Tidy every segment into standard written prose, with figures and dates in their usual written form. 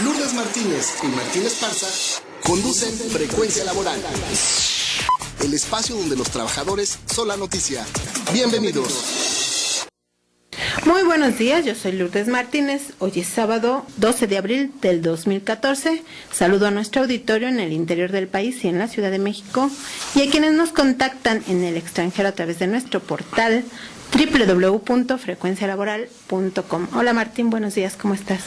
Lourdes Martínez y Martín Esparza conducen Frecuencia Laboral, el espacio donde los trabajadores son la noticia. Bienvenidos. Muy buenos días, yo soy Lourdes Martínez. Hoy es sábado 12 de abril del 2014. Saludo a nuestro auditorio en el interior del país y en la Ciudad de México, y a quienes nos contactan en el extranjero a través de nuestro portal www.frecuencialaboral.com. Hola Martín, buenos días, ¿cómo estás?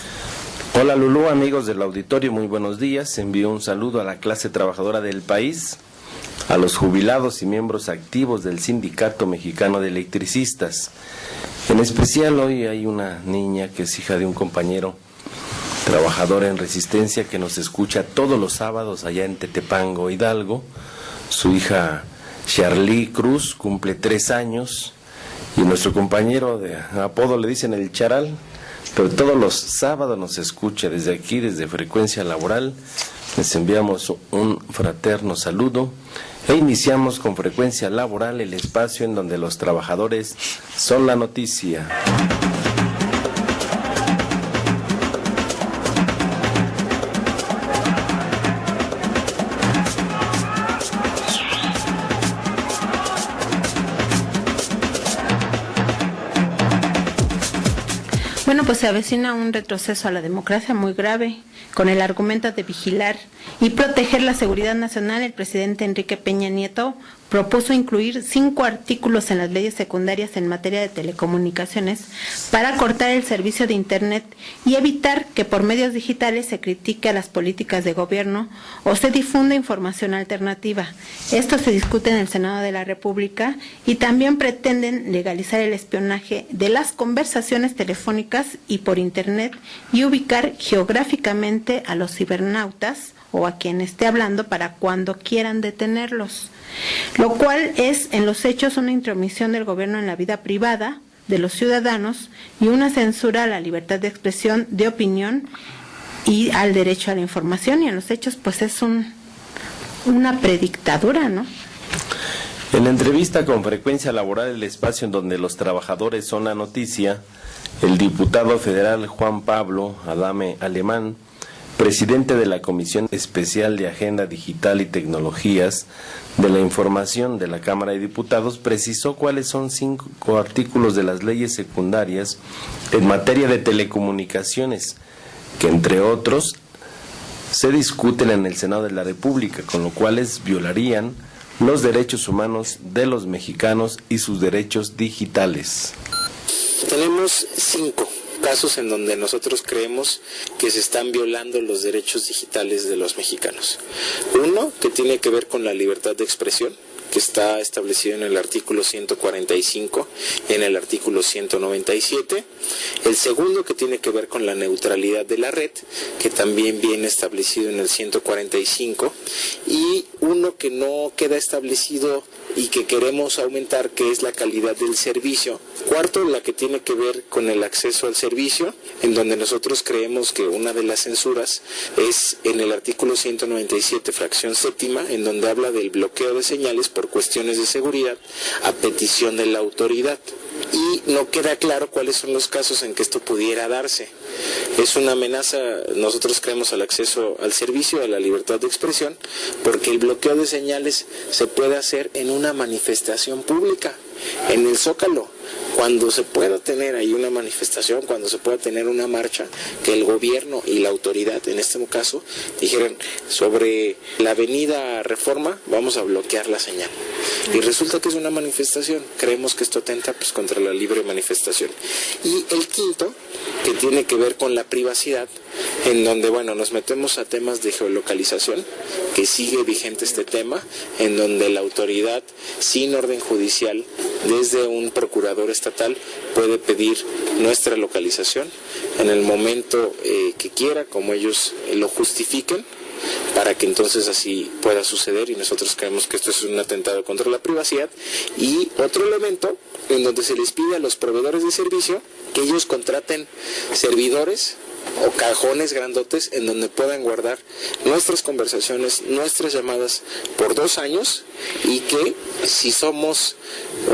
Hola Lulú, amigos del auditorio, muy buenos días. Envío un saludo a la clase trabajadora del país, a los jubilados y miembros activos del Sindicato Mexicano de Electricistas. En especial hoy hay una niña que es hija de un compañero trabajador en Resistencia que nos escucha todos los sábados allá en Tetepango, Hidalgo. Su hija Charly Cruz cumple 3 años y nuestro compañero de apodo le dicen el Charal, pero todos los sábados nos escucha desde aquí, desde Frecuencia Laboral. Les enviamos un fraterno saludo e iniciamos con Frecuencia Laboral, el espacio en donde los trabajadores son la noticia. Bueno, pues se avecina un retroceso a la democracia muy grave. Con el argumento de vigilar y proteger la seguridad nacional, el presidente Enrique Peña Nieto propuso incluir 5 artículos en las leyes secundarias en materia de telecomunicaciones para cortar el servicio de Internet y evitar que por medios digitales se critique a las políticas de gobierno o se difunda información alternativa. Esto se discute en el Senado de la República y también pretenden legalizar el espionaje de las conversaciones telefónicas y por Internet y ubicar geográficamente a los cibernautas o a quien esté hablando para cuando quieran detenerlos, lo cual es en los hechos una intromisión del gobierno en la vida privada de los ciudadanos y una censura a la libertad de expresión, de opinión y al derecho a la información, y en los hechos pues es una predictadura, ¿no? En la entrevista con Frecuencia Laboral, el espacio en donde los trabajadores son la noticia, el diputado federal Juan Pablo Adame Alemán, presidente de la Comisión Especial de Agenda Digital y Tecnologías de la Información de la Cámara de Diputados, precisó cuáles son 5 artículos de las leyes secundarias en materia de telecomunicaciones, que entre otros se discuten en el Senado de la República, con lo cuales violarían los derechos humanos de los mexicanos y sus derechos digitales. Tenemos 5 casos en donde nosotros creemos que se están violando los derechos digitales de los mexicanos. Uno, que tiene que ver con la libertad de expresión, que está establecido en el artículo 145 y en el artículo 197. El segundo, que tiene que ver con la neutralidad de la red, que también viene establecido en el 145, y uno que no queda establecido y que queremos aumentar, que es la calidad del servicio. Cuarto, la que tiene que ver con el acceso al servicio, en donde nosotros creemos que una de las censuras es en el artículo 197, fracción séptima, en donde habla del bloqueo de señales por cuestiones de seguridad a petición de la autoridad. Y no queda claro cuáles son los casos en que esto pudiera darse. Es una amenaza, nosotros creemos, al acceso al servicio, a la libertad de expresión, porque el bloqueo de señales se puede hacer en una manifestación pública, en el Zócalo, cuando se pueda tener ahí una manifestación, cuando se pueda tener una marcha, que el gobierno y la autoridad, en este caso, dijeran sobre la avenida Reforma, vamos a bloquear la señal. Y resulta que es una manifestación. Creemos que esto atenta pues contra la libre manifestación. Y el quinto, que tiene que ver con la privacidad, en donde, bueno, nos metemos a temas de geolocalización, que sigue vigente este tema, en donde la autoridad, sin orden judicial, desde un procurador estatal, puede pedir nuestra localización en el momento que quiera, como ellos lo justifiquen, para que entonces así pueda suceder, y nosotros creemos que esto es un atentado contra la privacidad. Y otro elemento en donde se les pide a los proveedores de servicio que ellos contraten servidores o cajones grandotes en donde puedan guardar nuestras conversaciones, nuestras llamadas por 2 años, y que si somos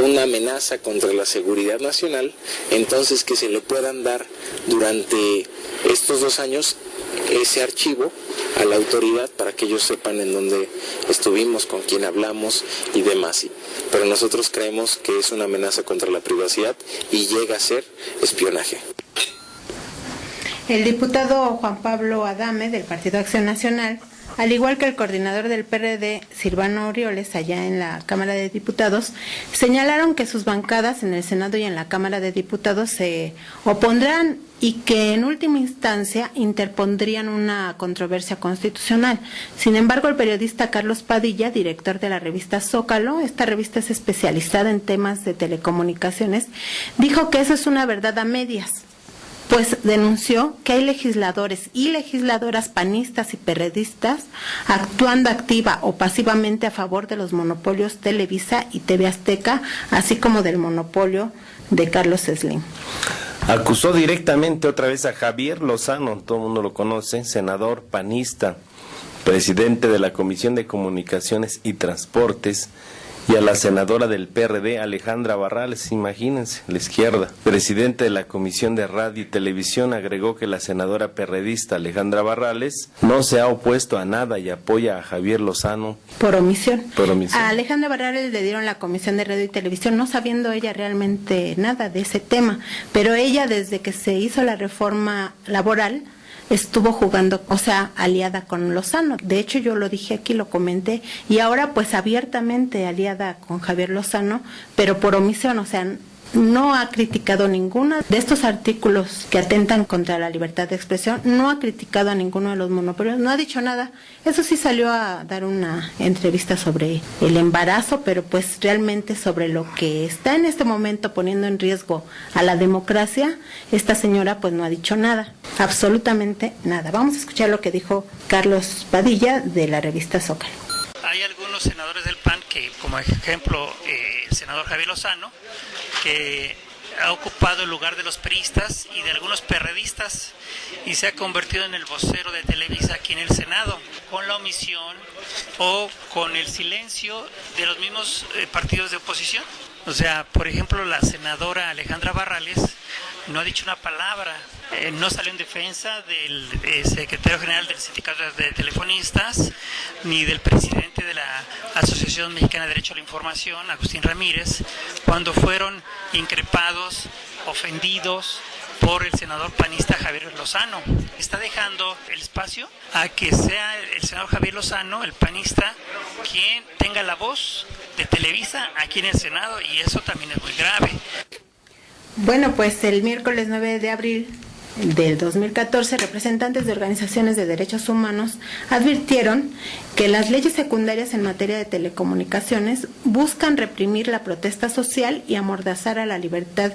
una amenaza contra la seguridad nacional, entonces que se le puedan dar durante estos 2 años ese archivo a la autoridad para que ellos sepan en dónde estuvimos, con quién hablamos y demás. Pero nosotros creemos que es una amenaza contra la privacidad y llega a ser espionaje. El diputado Juan Pablo Adame del Partido Acción Nacional, al igual que el coordinador del PRD, Silvano Aureoles, allá en la Cámara de Diputados, señalaron que sus bancadas en el Senado y en la Cámara de Diputados se opondrán y que en última instancia interpondrían una controversia constitucional. Sin embargo, el periodista Carlos Padilla, director de la revista Zócalo, esta revista es especializada en temas de telecomunicaciones, dijo que eso es una verdad a medias, pues denunció que hay legisladores y legisladoras panistas y perredistas actuando activa o pasivamente a favor de los monopolios Televisa y TV Azteca, así como del monopolio de Carlos Slim. Acusó directamente otra vez a Javier Lozano, todo el mundo lo conoce, senador panista, presidente de la Comisión de Comunicaciones y Transportes, y a la senadora del PRD, Alejandra Barrales, imagínense, la izquierda. Presidente de la Comisión de Radio y Televisión agregó que la senadora perredista Alejandra Barrales no se ha opuesto a nada y apoya a Javier Lozano. Por omisión. Por omisión. A Alejandra Barrales le dieron la Comisión de Radio y Televisión, no sabiendo ella realmente nada de ese tema, pero ella desde que se hizo la reforma laboral, estuvo jugando, o sea, aliada con Lozano. De hecho, yo lo dije aquí, lo comenté, y ahora pues abiertamente aliada con Javier Lozano, pero por omisión, o sea, no ha criticado ninguno de estos artículos que atentan contra la libertad de expresión, no ha criticado a ninguno de los monopolios, no ha dicho nada. Eso sí, salió a dar una entrevista sobre el embarazo, pero pues realmente sobre lo que está en este momento poniendo en riesgo a la democracia, esta señora pues no ha dicho nada, absolutamente nada. Vamos a escuchar lo que dijo Carlos Padilla de la revista Zócalo. Hay algunos senadores del PAN que, como ejemplo, el senador Javier Lozano, que ha ocupado el lugar de los priistas y de algunos perredistas y se ha convertido en el vocero de Televisa aquí en el Senado, con la omisión o con el silencio de los mismos partidos de oposición. O sea, por ejemplo, la senadora Alejandra Barrales no ha dicho una palabra, no salió en defensa del secretario general del Sindicato de Telefonistas, ni del presidente de la Asociación Mexicana de Derecho a la Información, Agustín Ramírez, cuando fueron increpados, ofendidos por el senador panista Javier Lozano. Está dejando el espacio a que sea el senador Javier Lozano, el panista, quien tenga la voz de Televisa aquí en el Senado, y eso también es muy grave. Bueno, pues el miércoles 9 de abril del 2014, representantes de organizaciones de derechos humanos advirtieron que las leyes secundarias en materia de telecomunicaciones buscan reprimir la protesta social y amordazar a la libertad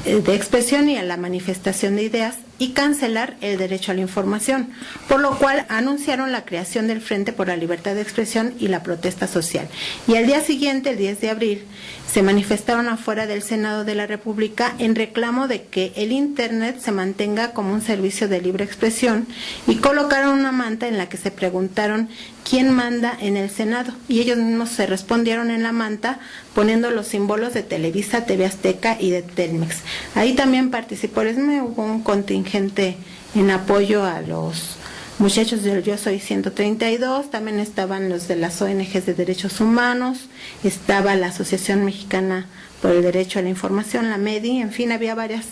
de expresión y a la manifestación de ideas y cancelar el derecho a la información, por lo cual anunciaron la creación del Frente por la Libertad de Expresión y la Protesta Social. Y al día siguiente, el 10 de abril, se manifestaron afuera del Senado de la República en reclamo de que el Internet se mantenga como un servicio de libre expresión y colocaron una manta en la que se preguntaron quién manda en el Senado, y ellos mismos se respondieron en la manta poniendo los símbolos de Televisa, TV Azteca y de Telmex. Ahí también participó hubo un contingente en apoyo a los muchachos del Yo Soy 132, también estaban los de las ONGs de derechos humanos, estaba la Asociación Mexicana por el Derecho a la Información, la MEDI, en fin, había varias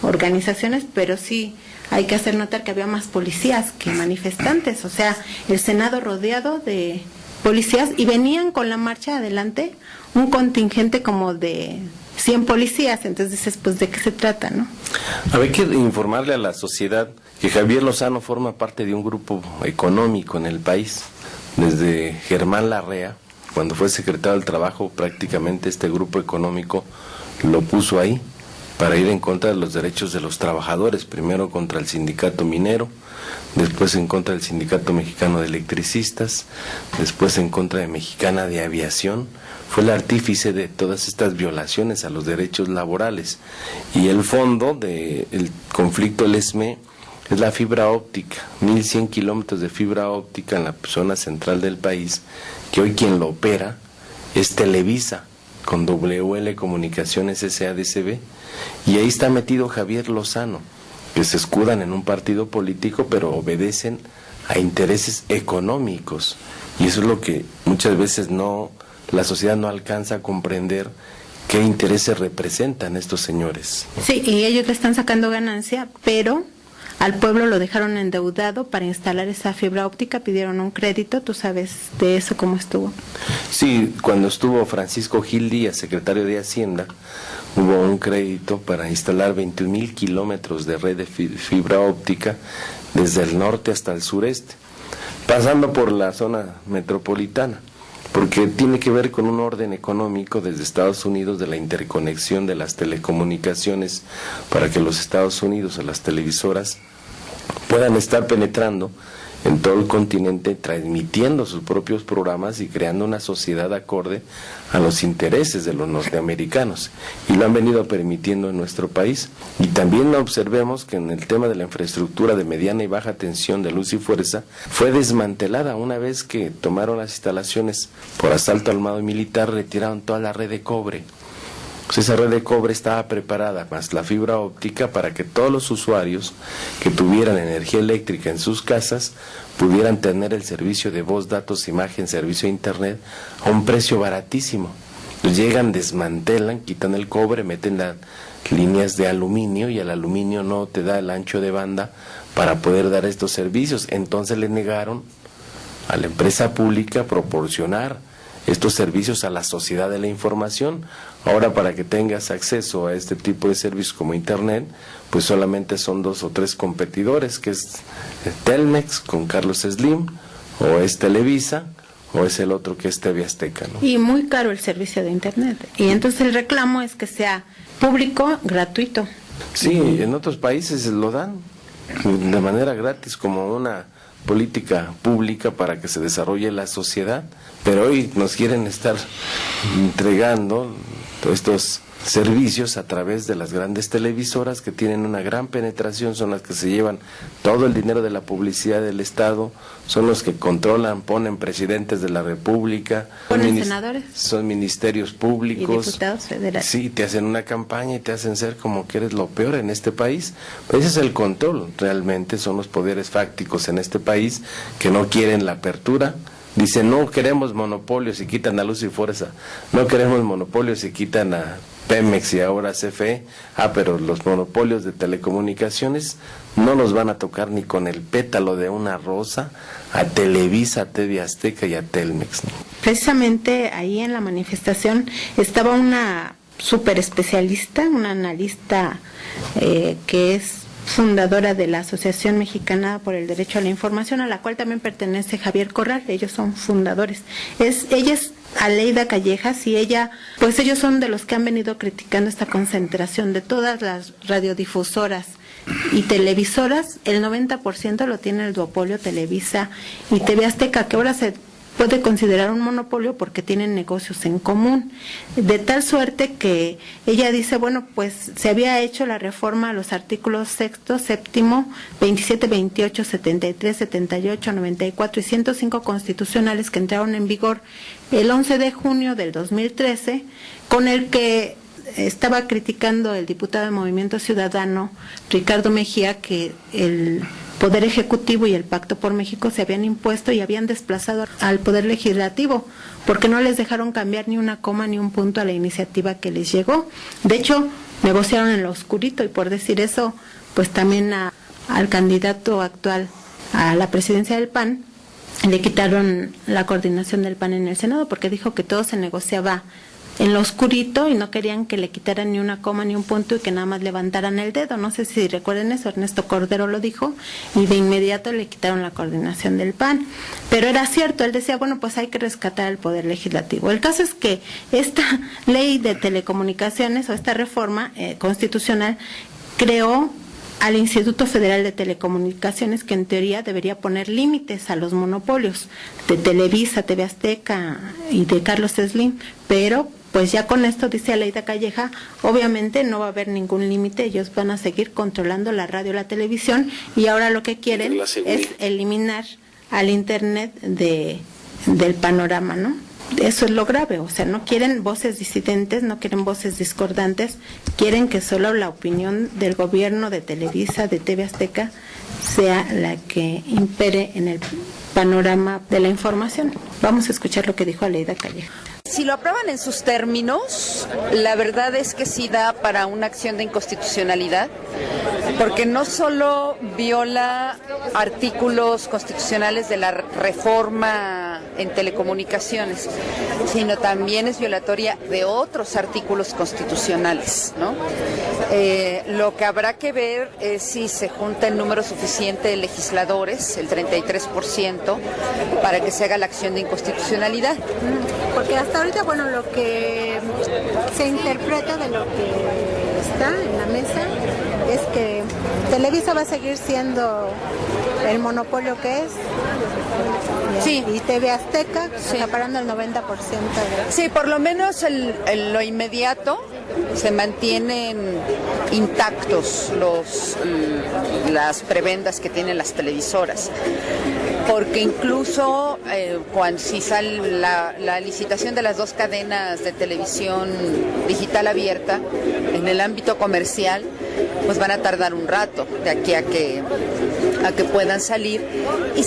organizaciones, pero sí hay que hacer notar que había más policías que manifestantes, o sea, el Senado rodeado de policías, y venían con la marcha adelante un contingente como de 100 policías, entonces dices, pues, ¿de qué se trata, no? Hay que informarle a la sociedad que Javier Lozano forma parte de un grupo económico en el país. Desde Germán Larrea, cuando fue secretario del Trabajo, prácticamente este grupo económico lo puso ahí para ir en contra de los derechos de los trabajadores, primero contra el sindicato minero, después en contra del Sindicato Mexicano de Electricistas, después en contra de Mexicana de Aviación. Fue el artífice de todas estas violaciones a los derechos laborales, y el fondo del conflicto del ESME es la fibra óptica, 1100 kilómetros de fibra óptica en la zona central del país, que hoy quien lo opera es Televisa, con WL Comunicaciones SADCB, y ahí está metido Javier Lozano. que se escudan en un partido político, pero obedecen a intereses económicos. Y eso es lo que muchas veces la sociedad no alcanza a comprender, qué intereses representan estos señores. Sí, y ellos le están sacando ganancia, pero al pueblo lo dejaron endeudado para instalar esa fibra óptica, pidieron un crédito. ¿Tú sabes de eso cómo estuvo? Sí, cuando estuvo Francisco Gil Díaz, secretario de Hacienda, hubo un crédito para instalar 21,000 kilómetros de red de fibra óptica desde el norte hasta el sureste, pasando por la zona metropolitana, porque tiene que ver con un orden económico desde Estados Unidos de la interconexión de las telecomunicaciones para que los Estados Unidos, a las televisoras, puedan estar penetrando en todo el continente, transmitiendo sus propios programas y creando una sociedad acorde a los intereses de los norteamericanos, y lo han venido permitiendo en nuestro país. Y también observemos que en el tema de la infraestructura de mediana y baja tensión de luz y fuerza fue desmantelada una vez que tomaron las instalaciones por asalto armado y militar, retiraron toda la red de cobre. Pues esa red de cobre estaba preparada, más la fibra óptica, para que todos los usuarios que tuvieran energía eléctrica en sus casas pudieran tener el servicio de voz, datos, imagen, servicio de internet a un precio baratísimo. Pues llegan, desmantelan, quitan el cobre, meten las líneas de aluminio, y el aluminio no te da el ancho de banda para poder dar estos servicios. Entonces le negaron a la empresa pública proporcionar estos servicios a la sociedad de la información. Ahora, para que tengas acceso a este tipo de servicios como internet, pues solamente son 2 o 3 competidores, que es Telmex con Carlos Slim, o es Televisa, o es el otro que es TV Azteca, ¿no? Y muy caro el servicio de internet. Y entonces el reclamo es que sea público, gratuito. Sí, en otros países lo dan de manera gratis, como una política pública para que se desarrolle la sociedad, pero hoy nos quieren estar entregando todos estos servicios a través de las grandes televisoras que tienen una gran penetración, son las que se llevan todo el dinero de la publicidad del Estado, son los que controlan, ponen presidentes de la República, ponen senadores, son ministerios públicos y diputados federales. Sí, te hacen una campaña y te hacen ser como que eres lo peor en este país. Pues ese es el control, realmente son los poderes fácticos en este país que no quieren la apertura. Dicen, no queremos monopolios y quitan a Luz y Fuerza, no queremos monopolios y quitan a Pemex y ahora CFE. Pero los monopolios de telecomunicaciones no los van a tocar ni con el pétalo de una rosa a Televisa, a TV Azteca y a Telmex, ¿no? Precisamente ahí en la manifestación estaba una súper especialista, una analista que es fundadora de la Asociación Mexicana por el Derecho a la Información, a la cual también pertenece Javier Corral. Ellos son fundadores. Ella es Aleida Callejas, y pues ellos son de los que han venido criticando esta concentración de todas las radiodifusoras y televisoras. El 90% lo tiene el duopolio Televisa y TV Azteca, que ahora se puede considerar un monopolio porque tienen negocios en común, de tal suerte que ella dice, bueno, pues se había hecho la reforma a los artículos 6º, 7º, 27, 28, 73, 78, 94 y 105 constitucionales que entraron en vigor el 11 de junio del 2013, con el que estaba criticando el diputado de Movimiento Ciudadano, Ricardo Mejía, que el Poder Ejecutivo y el Pacto por México se habían impuesto y habían desplazado al Poder Legislativo, porque no les dejaron cambiar ni una coma ni un punto a la iniciativa que les llegó. De hecho, negociaron en lo oscurito, y por decir eso, pues también al candidato actual a la presidencia del PAN le quitaron la coordinación del PAN en el Senado, porque dijo que todo se negociaba en lo oscurito y no querían que le quitaran ni una coma ni un punto y que nada más levantaran el dedo. No sé si recuerden eso, Ernesto Cordero lo dijo, y de inmediato le quitaron la coordinación del PAN. Pero era cierto, él decía, bueno, pues hay que rescatar el Poder Legislativo. El caso es que esta ley de telecomunicaciones, o esta reforma constitucional, creó al Instituto Federal de Telecomunicaciones, que en teoría debería poner límites a los monopolios de Televisa, TV Azteca y de Carlos Slim, pero pues ya con esto, dice Aleida Calleja, obviamente no va a haber ningún límite, ellos van a seguir controlando la radio y la televisión, y ahora lo que quieren es eliminar al internet del panorama, ¿no? eso es lo grave, o sea, no quieren voces disidentes, no quieren voces discordantes, quieren que solo la opinión del gobierno, de Televisa, de TV Azteca, sea la que impere en el panorama de la información. Vamos a escuchar lo que dijo Aleida Calleja. Si lo aprueban en sus términos, la verdad es que sí da para una acción de inconstitucionalidad, porque no solo viola artículos constitucionales de la reforma en telecomunicaciones, sino también es violatoria de otros artículos constitucionales, ¿no? Lo que habrá que ver es si se junta el número suficiente de legisladores, el 33%, para que se haga la acción de inconstitucionalidad. Porque hasta ahorita, bueno, lo que se interpreta de lo que está en la mesa es que Televisa va a seguir siendo el monopolio que es. Sí. Y TV Azteca sí, acaparando el 90% de... Sí, por lo menos lo inmediato se mantienen intactos las prebendas que tienen las televisoras, porque incluso si sale la licitación de las 2 cadenas de televisión digital abierta en el ámbito comercial, pues van a tardar un rato de aquí a que puedan salir, y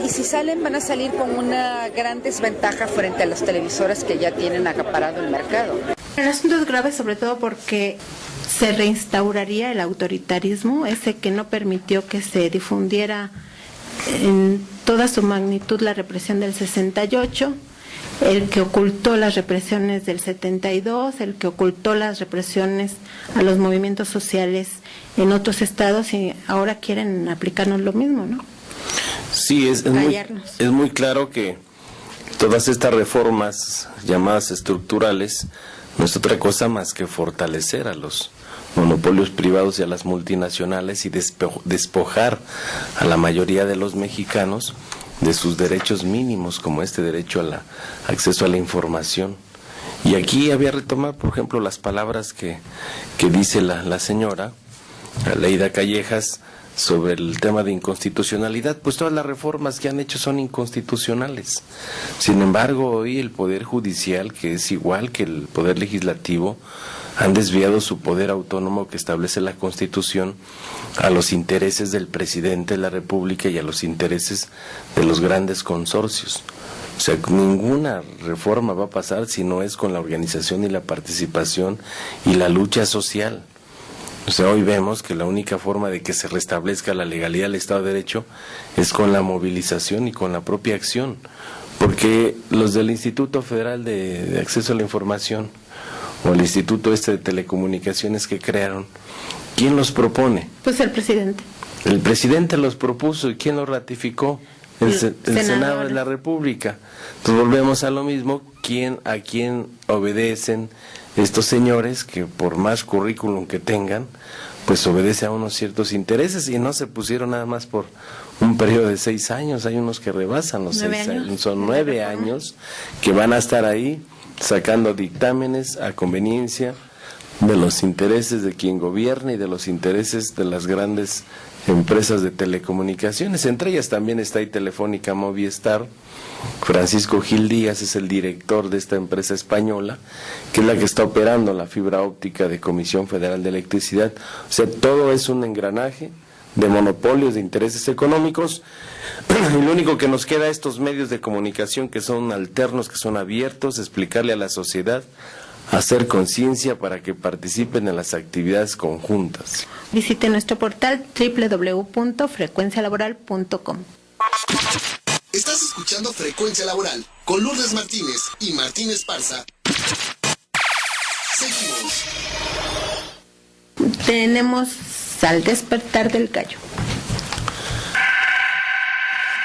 si salen van a salir con una gran desventaja frente a las televisoras que ya tienen acaparado el mercado. El asunto es grave sobre todo porque se reinstauraría el autoritarismo, ese que no permitió que se difundiera en toda su magnitud la represión del 68, el que ocultó las represiones del 72, el que ocultó las represiones a los movimientos sociales en otros estados, y ahora quieren aplicarnos lo mismo, ¿no? Sí, es muy claro que todas estas reformas llamadas estructurales no es otra cosa más que fortalecer a los monopolios privados y a las multinacionales y despojar a la mayoría de los mexicanos de sus derechos mínimos, como este derecho al acceso a la información. Y aquí había retomar, por ejemplo, las palabras que dice la señora Aleida Callejas sobre el tema de inconstitucionalidad. Pues todas las reformas que han hecho son inconstitucionales. Sin embargo, hoy el Poder Judicial, que es igual que el Poder Legislativo, han desviado su poder autónomo que establece la Constitución a los intereses del presidente de la República y a los intereses de los grandes consorcios. O sea, ninguna reforma va a pasar si no es con la organización y la participación y la lucha social. O sea, hoy vemos que la única forma de que se restablezca la legalidad del Estado de Derecho es con la movilización y con la propia acción, porque los del Instituto Federal de Acceso a la Información o el Instituto de Telecomunicaciones que crearon, ¿quién los propone? Pues el presidente. El presidente los propuso, ¿y quién los ratificó? El Senado de la República. Entonces volvemos a lo mismo, ¿a quién obedecen estos señores que por más currículum que tengan, pues obedece a unos ciertos intereses, y no se pusieron nada más por un periodo de 6 años, hay unos que rebasan los 6 años, son 9 años que van a estar ahí sacando dictámenes a conveniencia de los intereses de quien gobierna y de los intereses de las grandes empresas de telecomunicaciones. Entre ellas también está ahí Telefónica Movistar. Francisco Gil Díaz es el director de esta empresa española, que es la que está operando la fibra óptica de Comisión Federal de Electricidad. O sea, todo es un engranaje de monopolios, de intereses económicos, y lo único que nos queda a estos medios de comunicación, que son alternos, que son abiertos, explicarle a la sociedad, hacer conciencia para que participen en las actividades conjuntas. Visite nuestro portal www.frecuencialaboral.com. Estás escuchando Frecuencia Laboral con Lourdes Martínez y Martín Esparza. Seguimos. Tenemos al despertar del gallo.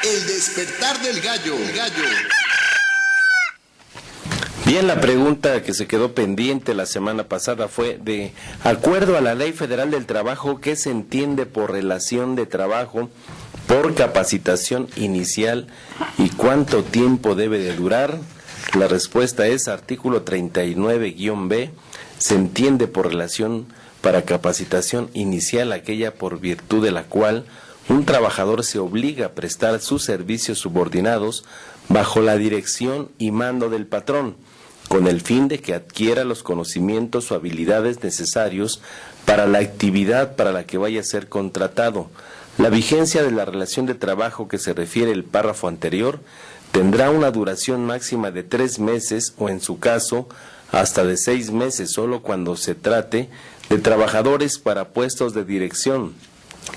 El despertar del gallo. Bien, la pregunta que se quedó pendiente la semana pasada fue: de acuerdo a la Ley Federal del Trabajo, ¿qué se entiende por relación de trabajo, por capacitación inicial y cuánto tiempo debe de durar? La respuesta es artículo 39-B. Se entiende por relación para capacitación inicial aquella por virtud de la cual un trabajador se obliga a prestar sus servicios subordinados bajo la dirección y mando del patrón, con el fin de que adquiera los conocimientos o habilidades necesarios para la actividad para la que vaya a ser contratado. La vigencia de la relación de trabajo que se refiere el párrafo anterior tendrá una duración máxima de 3 meses o, en su caso, hasta de 6 meses, solo cuando se trate de trabajadores para puestos de dirección,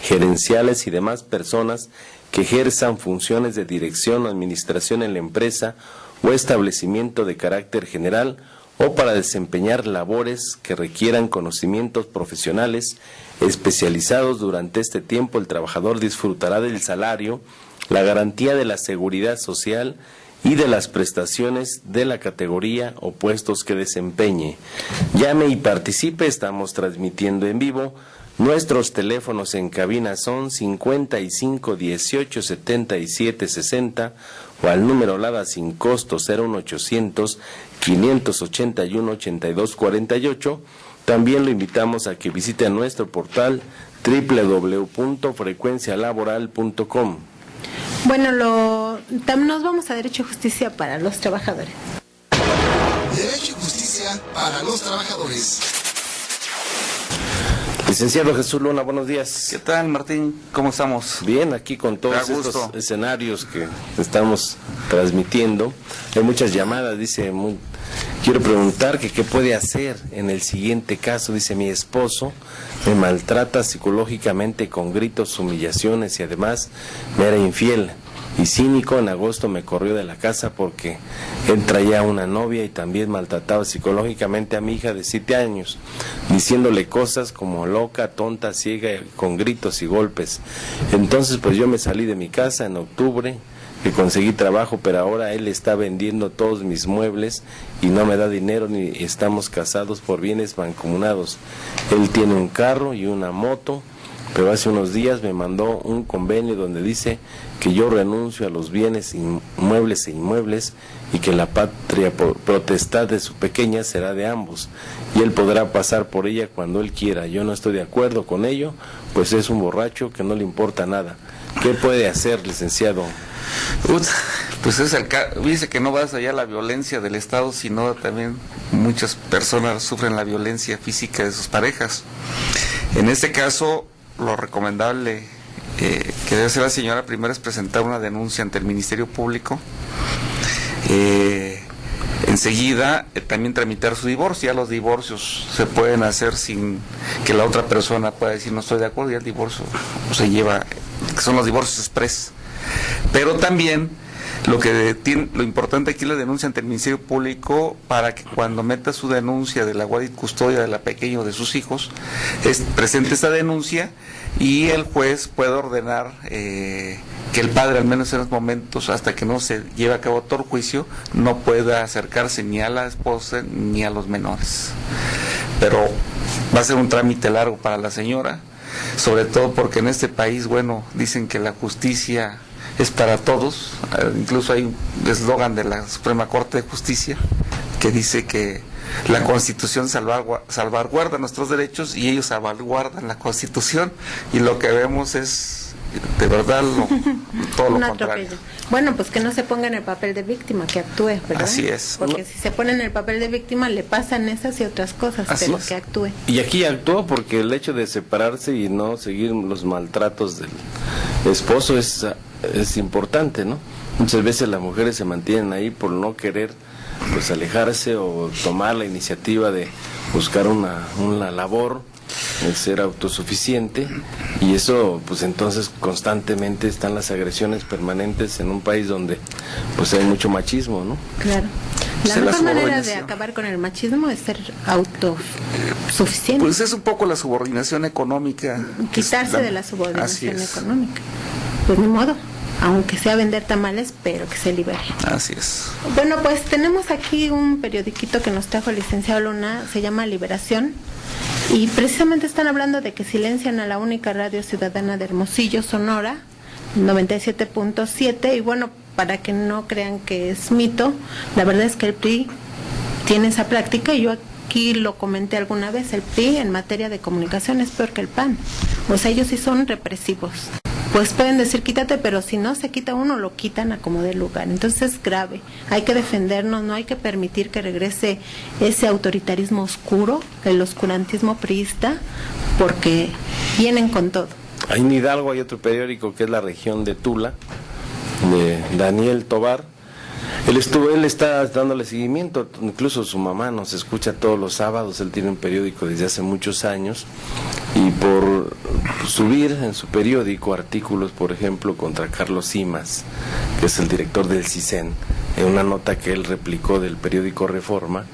gerenciales y demás personas que ejerzan funciones de dirección o administración en la empresa o establecimiento de carácter general, o para desempeñar labores que requieran conocimientos profesionales especializados. Durante este tiempo el trabajador disfrutará del salario, la garantía de la seguridad social y de las prestaciones de la categoría o puestos que desempeñe. Llame y participe, estamos transmitiendo en vivo. Nuestros teléfonos en cabina son 55 18 77 60 o al número LADA sin costo 01800 581 82 48. También lo invitamos a que visite nuestro portal www.frecuencialaboral.com. Bueno, nos vamos a Derecho y Justicia para los Trabajadores. Derecho y Justicia para los Trabajadores. Licenciado Jesús Luna, buenos días. ¿Qué tal, Martín? ¿Cómo estamos? Bien, aquí con todos estos escenarios que estamos transmitiendo. Hay muchas llamadas, dice, quiero preguntar que qué puede hacer en el siguiente caso. Dice, mi esposo me maltrata psicológicamente con gritos, humillaciones y además me era infiel. Y cínico, en agosto me corrió de la casa porque él traía una novia y también maltrataba psicológicamente a mi hija de 7 años, diciéndole cosas como loca, tonta, ciega, con gritos y golpes. Entonces pues yo me salí de mi casa en octubre, que conseguí trabajo, pero ahora él está vendiendo todos mis muebles y no me da dinero, ni estamos casados por bienes mancomunados. Él tiene un carro y una moto, pero hace unos días me mandó un convenio donde dice que yo renuncio a los bienes inmuebles e inmuebles y que la patria potestad de su pequeña será de ambos y él podrá pasar por ella cuando él quiera. Yo no estoy de acuerdo con ello, pues es un borracho que no le importa nada. ¿Qué puede hacer, licenciado? Pues dice que no basta ya la violencia del Estado, sino también muchas personas sufren la violencia física de sus parejas. En este caso, lo recomendable que debe hacer la señora primero es presentar una denuncia ante el Ministerio Público. Enseguida también tramitar su divorcio. Ya los divorcios se pueden hacer sin que la otra persona pueda decir no estoy de acuerdo, ya el divorcio se lleva, que son los divorcios express. Pero también lo importante aquí es la denuncia ante el Ministerio Público, para que cuando meta su denuncia de la guardia y custodia de la pequeña o de sus hijos, presente esta denuncia y el juez puede ordenar que el padre, al menos en los momentos, hasta que no se lleve a cabo todo el juicio, no pueda acercarse ni a la esposa ni a los menores. Pero va a ser un trámite largo para la señora, sobre todo porque en este país, bueno, dicen que la justicia es para todos. Incluso hay un eslogan de la Suprema Corte de Justicia que dice que la Constitución salvaguarda nuestros derechos y ellos salvaguardan la Constitución, y lo que vemos es de verdad todo lo contrario. Bueno, pues que no se ponga en el papel de víctima, que actúe, ¿verdad? Así es. Porque si se pone en el papel de víctima le pasan esas y otras cosas, pero que actúe. Y aquí actuó porque el hecho de separarse y no seguir los maltratos del esposo es importante, ¿no? Muchas veces las mujeres se mantienen ahí por no querer pues alejarse o tomar la iniciativa de buscar una labor, ser autosuficiente, y eso pues entonces constantemente están las agresiones permanentes en un país donde pues hay mucho machismo, ¿no? Claro. La mejor manera de acabar con el machismo es ser autosuficiente. Pues es un poco la subordinación económica. Quitarse de la subordinación económica. Pues ni modo, aunque sea vender tamales, pero que se libere. Así es. Bueno, pues tenemos aquí un periodiquito que nos trajo el licenciado Luna, se llama Liberación, y precisamente están hablando de que silencian a la única radio ciudadana de Hermosillo, Sonora, 97.7, y bueno, para que no crean que es mito, la verdad es que el PRI tiene esa práctica, y yo aquí lo comenté alguna vez, el PRI en materia de comunicación es peor que el PAN, o sea, ellos sí son represivos. pues pueden decir quítate, pero si no se quita uno, lo quitan a como dé lugar. Entonces es grave, hay que defendernos, no hay que permitir que regrese ese autoritarismo oscuro, el oscurantismo priista, porque vienen con todo. Ahí en Hidalgo hay otro periódico que es La Región de Tula, de Daniel Tobar. Él está dándole seguimiento, incluso su mamá nos escucha todos los sábados, él tiene un periódico desde hace muchos años, y por subir en su periódico artículos, por ejemplo, contra Carlos Simas, que es el director del CISEN, en una nota que él replicó del periódico Reforma,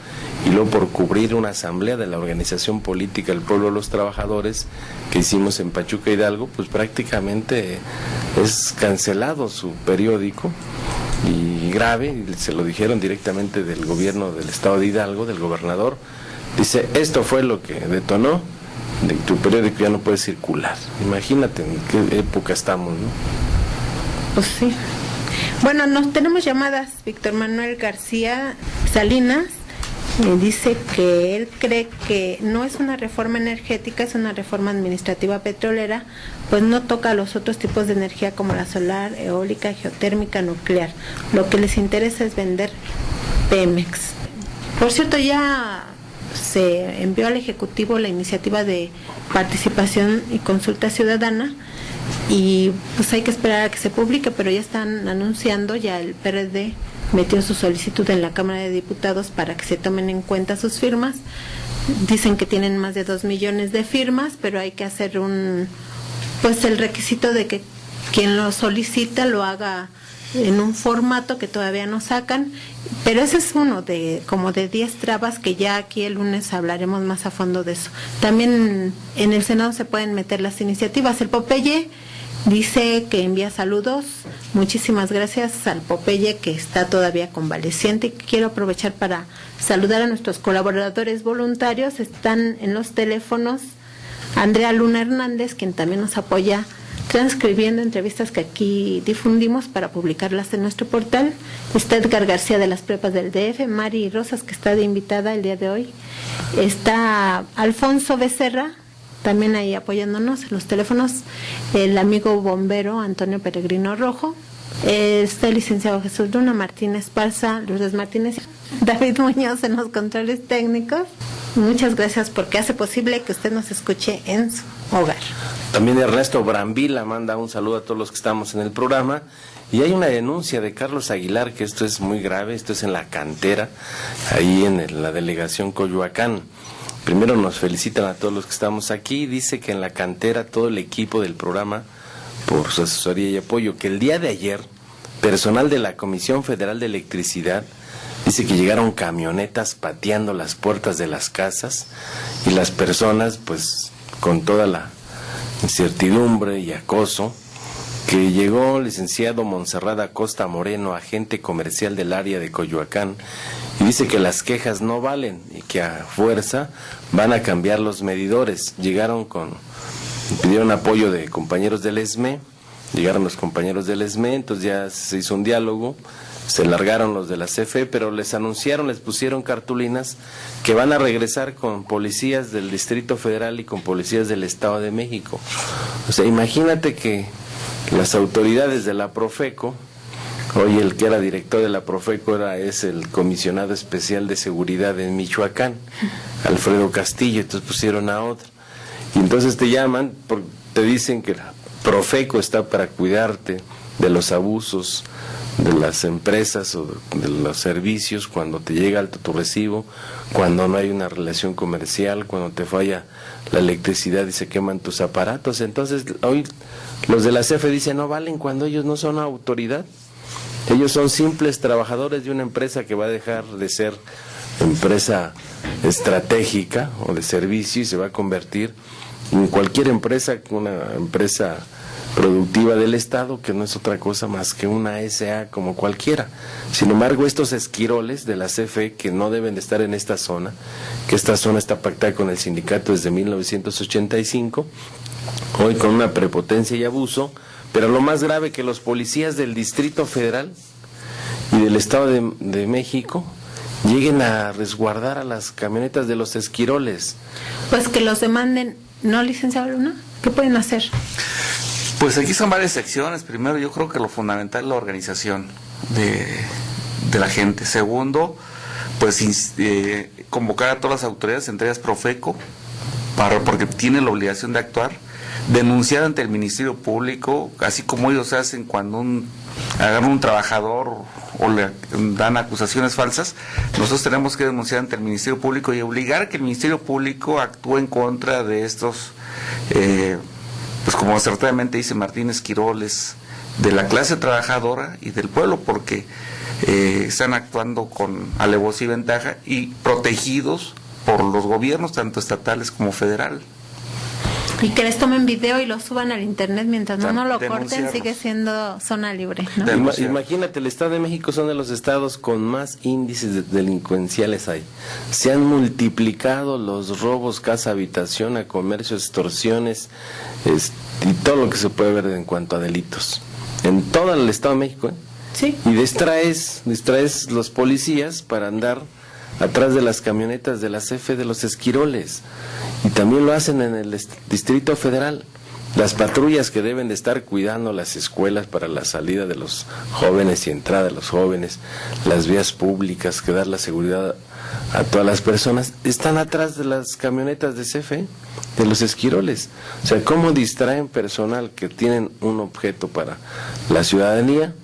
y luego por cubrir una asamblea de la organización política El Pueblo de los Trabajadores que hicimos en Pachuca, Hidalgo, pues prácticamente es cancelado su periódico, y grave, se lo dijeron directamente del gobierno del estado de Hidalgo, del gobernador. Dice, esto fue lo que detonó de que tu periódico ya no puede circular. Imagínate en qué época estamos, ¿no? Pues sí. Bueno, nos tenemos llamadas. Víctor Manuel García Salinas dice que él cree que no es una reforma energética, es una reforma administrativa petrolera, pues no toca a los otros tipos de energía como la solar, eólica, geotérmica, nuclear. Lo que les interesa es vender Pemex. Por cierto, ya se envió al Ejecutivo la iniciativa de participación y consulta ciudadana, y pues hay que esperar a que se publique, pero ya están anunciando, ya el PRD metió su solicitud en la Cámara de Diputados para que se tomen en cuenta sus firmas. Dicen que tienen más de 2 millones de firmas, pero hay que hacer pues el requisito de que quien lo solicita lo haga en un formato que todavía no sacan, pero ese es uno de como de 10 trabas que ya aquí el lunes hablaremos más a fondo de eso. También en el Senado se pueden meter las iniciativas. El Popeye dice que envía saludos. Muchísimas gracias al Popeye, que está todavía convaleciente, y quiero aprovechar para saludar a nuestros colaboradores voluntarios. Están en los teléfonos Andrea Luna Hernández, quien también nos apoya transcribiendo entrevistas que aquí difundimos para publicarlas en nuestro portal. Está Edgar García de las Prepas del DF, Mari Rosas, que está de invitada el día de hoy. Está Alfonso Becerra, también ahí apoyándonos en los teléfonos, el amigo bombero Antonio Peregrino Rojo. Está el licenciado Jesús Luna, Martín Esparza, Lourdes Martínez, David Muñoz en los controles técnicos. Muchas gracias porque hace posible que usted nos escuche en su hogar. También Ernesto Brambila manda un saludo a todos los que estamos en el programa. Y hay una denuncia de Carlos Aguilar, que esto es muy grave, esto es en La Cantera, ahí en la delegación Coyoacán. Primero nos felicitan a todos los que estamos aquí. Dice que en La Cantera todo el equipo del programa, por su asesoría y apoyo, que el día de ayer, personal de la Comisión Federal de Electricidad, dice que llegaron camionetas pateando las puertas de las casas, y las personas, pues, con toda la incertidumbre y acoso, que llegó el licenciado Montserrat Acosta Moreno, agente comercial del área de Coyoacán, y dice que las quejas no valen y que a fuerza van a cambiar los medidores. Pidieron apoyo de compañeros del ESME, llegaron los compañeros del ESME, entonces ya se hizo un diálogo, se largaron los de la CFE, pero les pusieron cartulinas que van a regresar con policías del Distrito Federal y con policías del Estado de México. O sea, imagínate que las autoridades de la Profeco, hoy el que era director de la Profeco es el comisionado especial de seguridad en Michoacán, Alfredo Castillo, entonces pusieron a otro. Y entonces te llaman, te dicen que la Profeco está para cuidarte de los abusos de las empresas o de los servicios, cuando te llega alto tu recibo, cuando no hay una relación comercial, cuando te falla la electricidad y se queman tus aparatos. Entonces hoy los de la CFE dicen no valen cuando ellos no son autoridad. Ellos son simples trabajadores de una empresa que va a dejar de ser empresa estratégica o de servicio y se va a convertir en cualquier empresa, una empresa productiva del Estado, que no es otra cosa más que una SA como cualquiera. Sin embargo, estos esquiroles de la CFE, que no deben de estar en esta zona, que esta zona está pactada con el sindicato desde 1985, hoy con una prepotencia y abuso, pero lo más grave, que los policías del Distrito Federal y del Estado de México lleguen a resguardar a las camionetas de los esquiroles. Pues que los demanden, ¿no, licenciado Luna? ¿Qué pueden hacer? Pues aquí son varias secciones. Primero, yo creo que lo fundamental es la organización de la gente. Segundo, pues convocar a todas las autoridades, entre ellas Profeco, porque tiene la obligación de actuar, denunciar ante el Ministerio Público, así como ellos hacen cuando agarran un trabajador o le dan acusaciones falsas. Nosotros tenemos que denunciar ante el Ministerio Público y obligar a que el Ministerio Público actúe en contra de estos, pues como acertadamente dice Martínez Quiroles, de la clase trabajadora y del pueblo, porque están actuando con alevosía y ventaja y protegidos por los gobiernos, tanto estatales como federal. Y que les tomen video y lo suban al internet mientras no lo corten, sigue siendo zona libre, ¿no? Imagínate, el Estado de México son de los estados con más índices delincuenciales hay. Se han multiplicado los robos, casa, habitación, a comercio, extorsiones, y todo lo que se puede ver en cuanto a delitos. En todo el Estado de México, Sí. Y distraes los policías para andar atrás de las camionetas de la CFE de los esquiroles, y también lo hacen en el Distrito Federal. Las patrullas que deben de estar cuidando las escuelas para la salida de los jóvenes y entrada de los jóvenes, las vías públicas, que dar la seguridad a todas las personas, están atrás de las camionetas de CFE, de los esquiroles. O sea, ¿cómo distraen personal que tienen un objeto para la ciudadanía,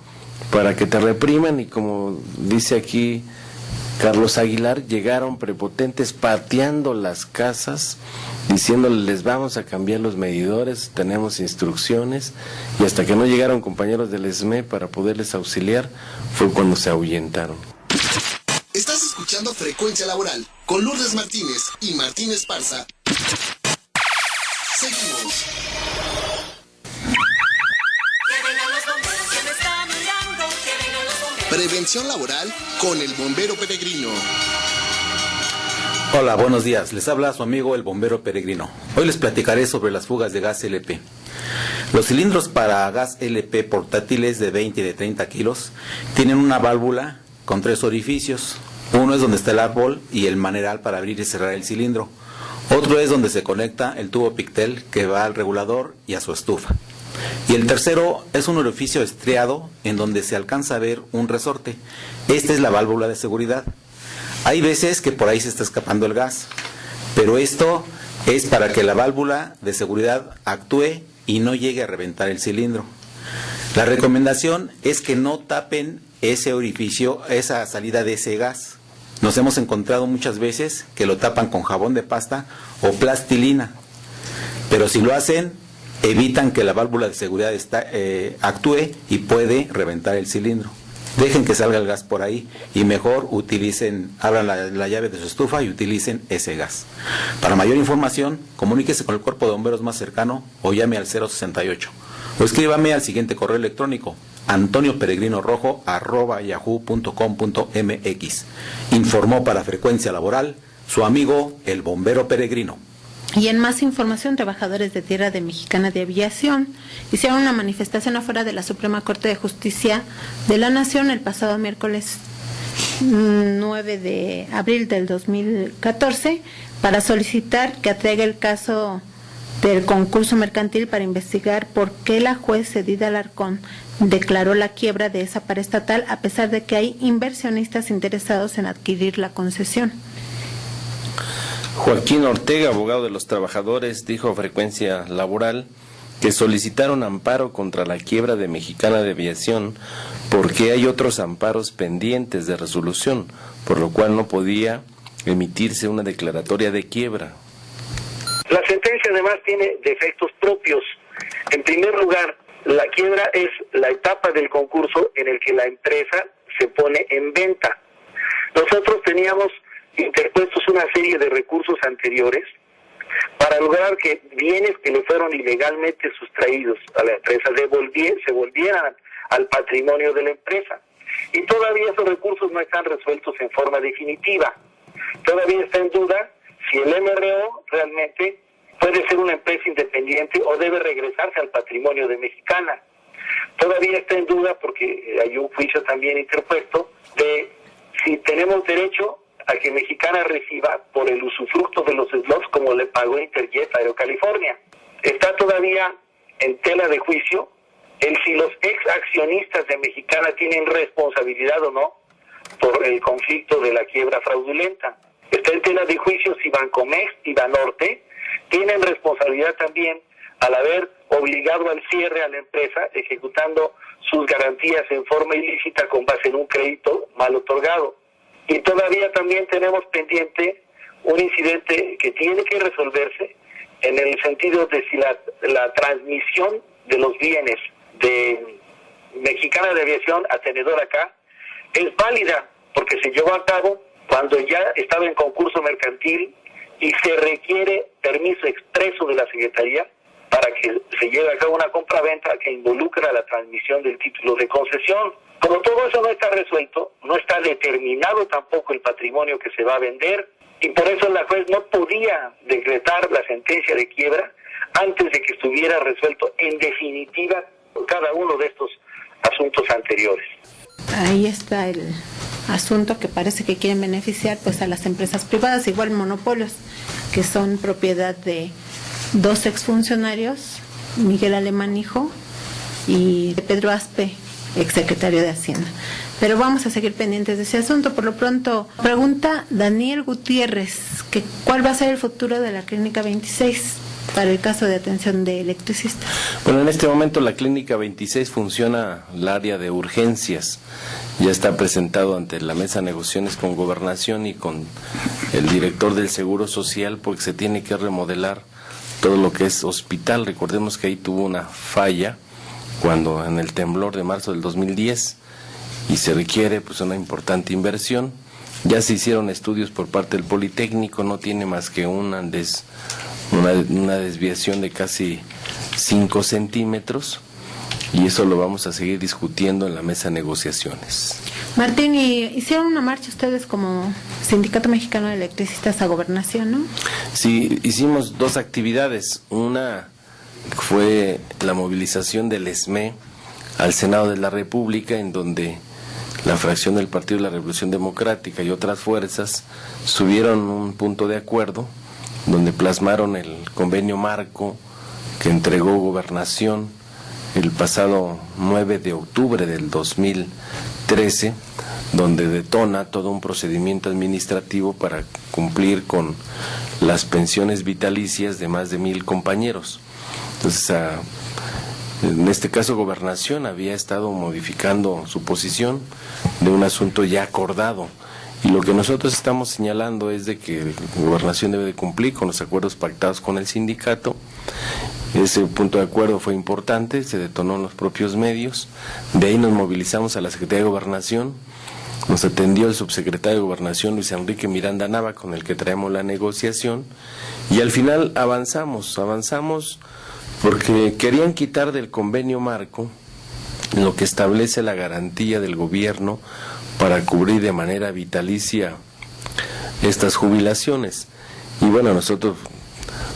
para que te repriman? Y como dice aquí Carlos Aguilar, llegaron prepotentes pateando las casas, diciéndoles les vamos a cambiar los medidores, tenemos instrucciones, y hasta que no llegaron compañeros del ESME para poderles auxiliar, fue cuando se ahuyentaron. Estás escuchando Frecuencia Laboral con Lourdes Martínez y Martín Esparza. Seguimos. Prevención laboral con el bombero peregrino. Hola, buenos días. Les habla su amigo el bombero peregrino. Hoy les platicaré sobre las fugas de gas LP. Los cilindros para gas LP portátiles de 20 y de 30 kilos tienen una válvula con 3 orificios. Uno es donde está el árbol y el maneral para abrir y cerrar el cilindro. Otro es donde se conecta el tubo Pictel que va al regulador y a su estufa. Y el tercero es un orificio estriado en donde se alcanza a ver un resorte. Esta es la válvula de seguridad. Hay veces que por ahí se está escapando el gas, pero esto es para que la válvula de seguridad actúe y no llegue a reventar el cilindro. La recomendación es que no tapen ese orificio, esa salida de ese gas. Nos hemos encontrado muchas veces que lo tapan con jabón de pasta o plastilina, pero si lo hacen, evitan que la válvula de seguridad actúe y puede reventar el cilindro. Dejen que salga el gas por ahí y mejor abran la llave de su estufa y utilicen ese gas. Para mayor información, comuníquese con el cuerpo de bomberos más cercano o llame al 068. O escríbame al siguiente correo electrónico: antonioperegrinorojo@yahoo.com.mx. Informó para Frecuencia Laboral su amigo el bombero peregrino. Y en más información, trabajadores de tierra de Mexicana de Aviación hicieron una manifestación afuera de la Suprema Corte de Justicia de la Nación el pasado miércoles 9 de abril del 2014 para solicitar que atraiga el caso del concurso mercantil para investigar por qué la juez Edith Alarcón declaró la quiebra de esa paraestatal a pesar de que hay inversionistas interesados en adquirir la concesión. Joaquín Ortega, abogado de los trabajadores, dijo a Frecuencia Laboral que solicitaron amparo contra la quiebra de Mexicana de Aviación porque hay otros amparos pendientes de resolución, por lo cual no podía emitirse una declaratoria de quiebra. La sentencia además tiene defectos propios. En primer lugar, la quiebra es la etapa del concurso en el que la empresa se pone en venta. Nosotros teníamos interpuestos una serie de recursos anteriores para lograr que bienes que le fueron ilegalmente sustraídos a la empresa se volvieran al patrimonio de la empresa. Y todavía esos recursos no están resueltos en forma definitiva. Todavía está en duda si el MRO realmente puede ser una empresa independiente o debe regresarse al patrimonio de Mexicana. Todavía está en duda porque hay un juicio también interpuesto de si tenemos derecho a que Mexicana reciba por el usufructo de los slots como le pagó Interjet Aerocalifornia. Está todavía en tela de juicio el si los ex accionistas de Mexicana tienen responsabilidad o no por el conflicto de la quiebra fraudulenta. Está en tela de juicio si Bancomex y Banorte tienen responsabilidad también al haber obligado al cierre a la empresa ejecutando sus garantías en forma ilícita con base en un crédito mal otorgado. Y todavía también tenemos pendiente un incidente que tiene que resolverse en el sentido de si la transmisión de los bienes de Mexicana de Aviación a Tenedor acá es válida, porque se llevó a cabo cuando ya estaba en concurso mercantil y se requiere permiso expreso de la Secretaría para que se lleve a cabo una compraventa que involucra la transmisión del título de concesión. Como todo eso no está resuelto, no está determinado tampoco el patrimonio que se va a vender, y por eso la juez no podía decretar la sentencia de quiebra antes de que estuviera resuelto en definitiva cada uno de estos asuntos anteriores. Ahí está el asunto que parece que quieren beneficiar pues a las empresas privadas, igual monopolios que son propiedad de dos exfuncionarios, Miguel Alemán hijo y Pedro Aspe, exsecretario de Hacienda. Pero vamos a seguir pendientes de ese asunto. Por lo pronto, pregunta Daniel Gutiérrez, que ¿cuál va a ser el futuro de la Clínica 26 para el caso de atención de electricistas? Bueno, en este momento la Clínica 26 funciona el área de urgencias. Ya está presentado ante la mesa de negociaciones con Gobernación y con el director del Seguro Social, porque se tiene que remodelar todo lo que es hospital. Recordemos que ahí tuvo una falla cuando en el temblor de marzo del 2010 y se requiere pues una importante inversión. Ya se hicieron estudios por parte del Politécnico, no tiene más que una desviación de casi 5 centímetros y eso lo vamos a seguir discutiendo en la mesa de negociaciones. Martín, ¿y hicieron una marcha ustedes como Sindicato Mexicano de Electricistas a Gobernación, no? Sí, hicimos dos actividades. Una fue la movilización del ESME al Senado de la República, en donde la fracción del Partido de la Revolución Democrática y otras fuerzas subieron un punto de acuerdo donde plasmaron el convenio marco que entregó Gobernación el pasado 9 de octubre del 2013, donde detona todo un procedimiento administrativo para cumplir con las pensiones vitalicias de más de 1,000 compañeros. Entonces, en este caso, Gobernación había estado modificando su posición de un asunto ya acordado. Y lo que nosotros estamos señalando es de que Gobernación debe de cumplir con los acuerdos pactados con el sindicato. Ese punto de acuerdo fue importante, se detonó en los propios medios. De ahí nos movilizamos a la Secretaría de Gobernación. Nos atendió el subsecretario de Gobernación, Luis Enrique Miranda Nava, con el que traemos la negociación. Y al final avanzamos porque querían quitar del convenio marco lo que establece la garantía del gobierno para cubrir de manera vitalicia estas jubilaciones. Y bueno, nosotros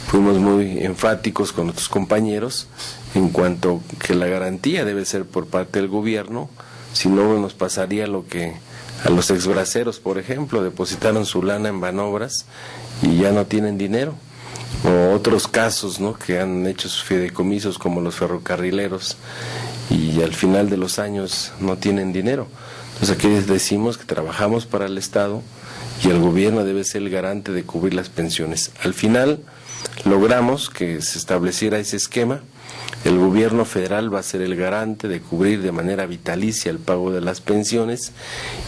fuimos muy enfáticos con nuestros compañeros en cuanto que la garantía debe ser por parte del gobierno, si no nos pasaría lo que a los exbraceros, por ejemplo, depositaron su lana en Banobras y ya no tienen dinero. O otros casos, ¿no?, que han hecho sus fideicomisos como los ferrocarrileros y al final de los años no tienen dinero. Entonces aquí decimos que trabajamos para el Estado y el gobierno debe ser el garante de cubrir las pensiones. Al final logramos que se estableciera ese esquema. El gobierno federal va a ser el garante de cubrir de manera vitalicia el pago de las pensiones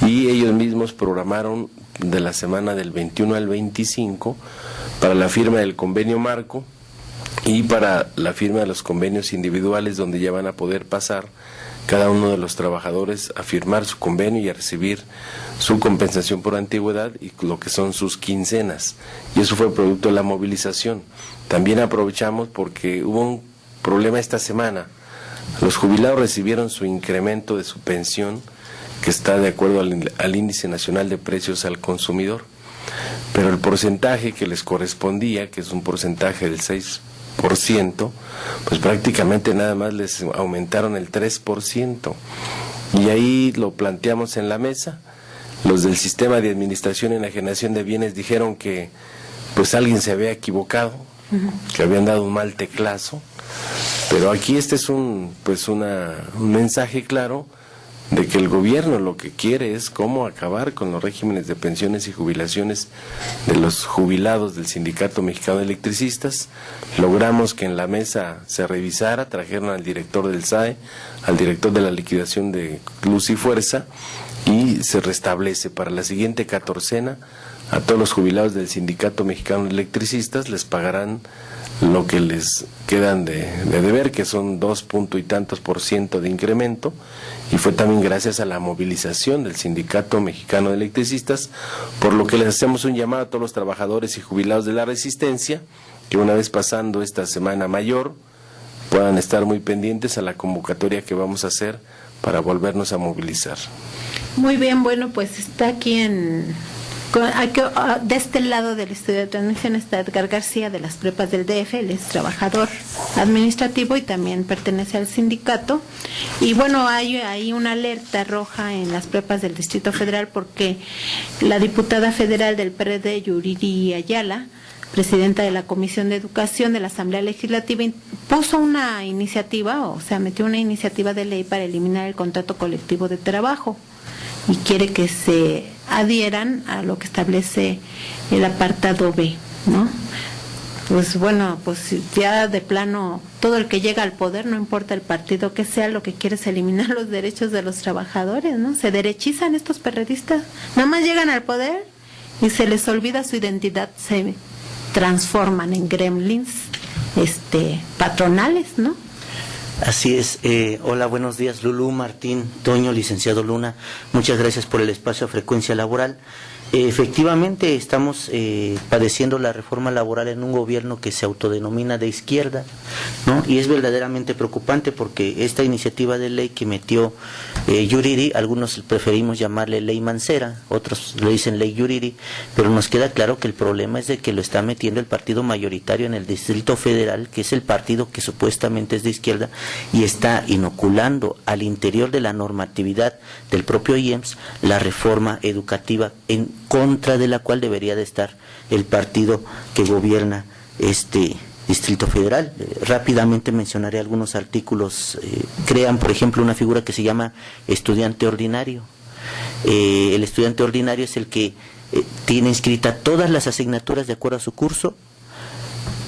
y ellos mismos programaron de la semana del 21 al 25 para la firma del convenio marco y para la firma de los convenios individuales, donde ya van a poder pasar cada uno de los trabajadores a firmar su convenio y a recibir su compensación por antigüedad y lo que son sus quincenas. Y eso fue producto de la movilización. También aprovechamos porque hubo un problema esta semana. Los jubilados recibieron su incremento de su pensión, que está de acuerdo al Índice Nacional de Precios al Consumidor, pero el porcentaje que les correspondía, que es un porcentaje del 6%, pues prácticamente nada más les aumentaron el 3%. Y ahí lo planteamos en la mesa. Los del Sistema de Administración y Enajenación de Bienes dijeron que pues alguien se había equivocado, que habían dado un mal teclazo, Pero aquí este es un mensaje claro de que el gobierno lo que quiere es cómo acabar con los regímenes de pensiones y jubilaciones de los jubilados del Sindicato Mexicano de Electricistas. Logramos que en la mesa se revisara, trajeron al director del SAE, al director de la liquidación de Luz y Fuerza, y se restablece para la siguiente catorcena a todos los jubilados del Sindicato Mexicano de Electricistas les pagarán lo que les quedan de deber, que son 2 y tantos % de incremento, y fue también gracias a la movilización del Sindicato Mexicano de Electricistas, por lo que les hacemos un llamado a todos los trabajadores y jubilados de la Resistencia, que una vez pasando esta Semana Mayor, puedan estar muy pendientes a la convocatoria que vamos a hacer para volvernos a movilizar. Muy bien, bueno, pues está aquí de este lado del estudio de transmisión está Edgar García de las prepas del DF, él es trabajador administrativo y también pertenece al sindicato. Y bueno, hay una alerta roja en las prepas del Distrito Federal porque la diputada federal del PRD, Yuriri Ayala, presidenta de la Comisión de Educación de la Asamblea Legislativa, puso una iniciativa, metió una iniciativa de ley para eliminar el contrato colectivo de trabajo y quiere que se adhieran a lo que establece el apartado B, ¿no? Pues bueno, pues ya de plano, todo el que llega al poder, no importa el partido que sea, lo que quiere es eliminar los derechos de los trabajadores, ¿no? Se derechizan estos periodistas, nada más llegan al poder y se les olvida su identidad, se transforman en gremlins patronales, ¿no? Así es. Hola, buenos días, Lulú, Martín, Toño, licenciado Luna. Muchas gracias por el espacio a Frecuencia Laboral. Efectivamente, estamos padeciendo la reforma laboral en un gobierno que se autodenomina de izquierda, ¿no? Y es verdaderamente preocupante porque esta iniciativa de ley que metió Yuriri, algunos preferimos llamarle ley Mancera, otros le dicen ley Yuriri, pero nos queda claro que el problema es de que lo está metiendo el partido mayoritario en el Distrito Federal, que es el partido que supuestamente es de izquierda, y está inoculando al interior de la normatividad del propio IEMS la reforma educativa en contra de la cual debería de estar el partido que gobierna este Distrito Federal. Rápidamente mencionaré algunos artículos. Crean, por ejemplo, una figura que se llama estudiante ordinario. El estudiante ordinario es el que tiene inscrita todas las asignaturas de acuerdo a su curso,